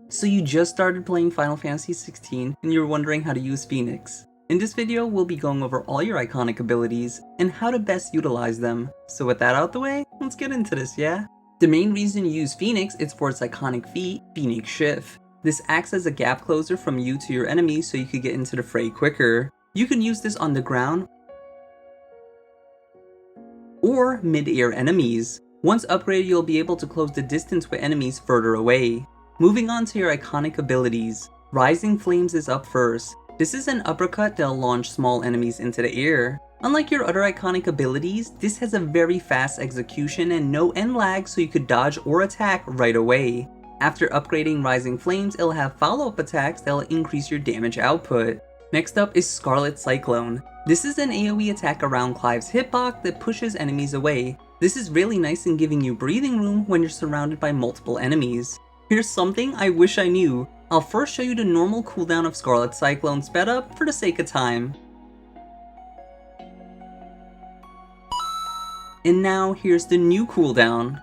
So you just started playing Final Fantasy XVI and you're wondering how to use Phoenix. In this video, we'll be going over all your iconic abilities and how to best utilize them. So with that out the way, let's get into this, yeah? The main reason you use Phoenix is for its iconic feat, Phoenix Shift. This acts as a gap closer from you to your enemies so you can get into the fray quicker. You can use this on the ground or mid-air enemies. Once upgraded, you'll be able to close the distance with enemies further away. Moving on to your iconic abilities. Rising Flames is up first. This is an uppercut that'll launch small enemies into the air. Unlike your other iconic abilities, this has a very fast execution and no end lag, so you could dodge or attack right away. After upgrading Rising Flames, it'll have follow-up attacks that'll increase your damage output. Next up is Scarlet Cyclone. This is an AoE attack around Clive's hitbox that pushes enemies away. This is really nice in giving you breathing room when you're surrounded by multiple enemies. Here's something I wish I knew. I'll first show you the normal cooldown of Scarlet Cyclone sped up for the sake of time. And now here's the new cooldown.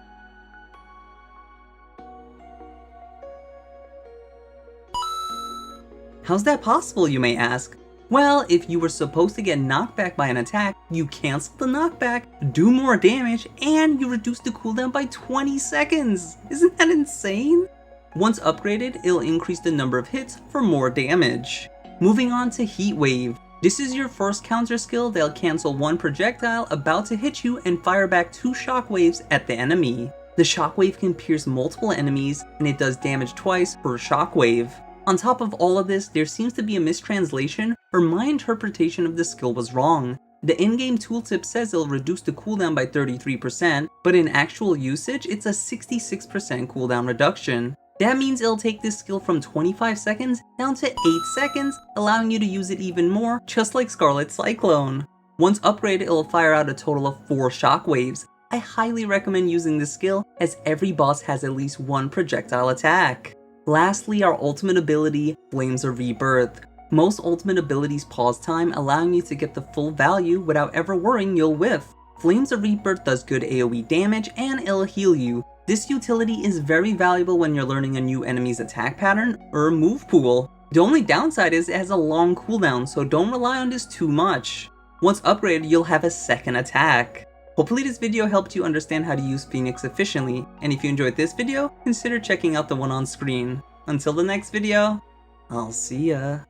How's that possible, you may ask? Well, if you were supposed to get knocked back by an attack, you cancel the knockback, do more damage, and you reduce the cooldown by 20 seconds! Isn't that insane? Once upgraded, it'll increase the number of hits for more damage. Moving on to Heat Wave. This is your first counter skill that'll cancel one projectile about to hit you and fire back 2 shockwaves at the enemy. The shockwave can pierce multiple enemies, and it does damage twice per shockwave. On top of all of this, there seems to be a mistranslation, or my interpretation of the skill was wrong. The in-game tooltip says it'll reduce the cooldown by 33%, but in actual usage, it's a 66% cooldown reduction. That means it'll take this skill from 25 seconds down to 8 seconds, allowing you to use it even more, just like Scarlet Cyclone. Once upgraded, it'll fire out a total of 4 shockwaves. I highly recommend using this skill, as every boss has at least one projectile attack. Lastly, our ultimate ability, Flames of Rebirth. Most ultimate abilities pause time, allowing you to get the full value without ever worrying you'll whiff. Flames of Rebirth does good AoE damage and it'll heal you. This utility is very valuable when you're learning a new enemy's attack pattern or move pool. The only downside is it has a long cooldown, so don't rely on this too much. Once upgraded, you'll have a second attack. Hopefully this video helped you understand how to use Phoenix efficiently, and if you enjoyed this video, consider checking out the one on screen. Until the next video, I'll see ya.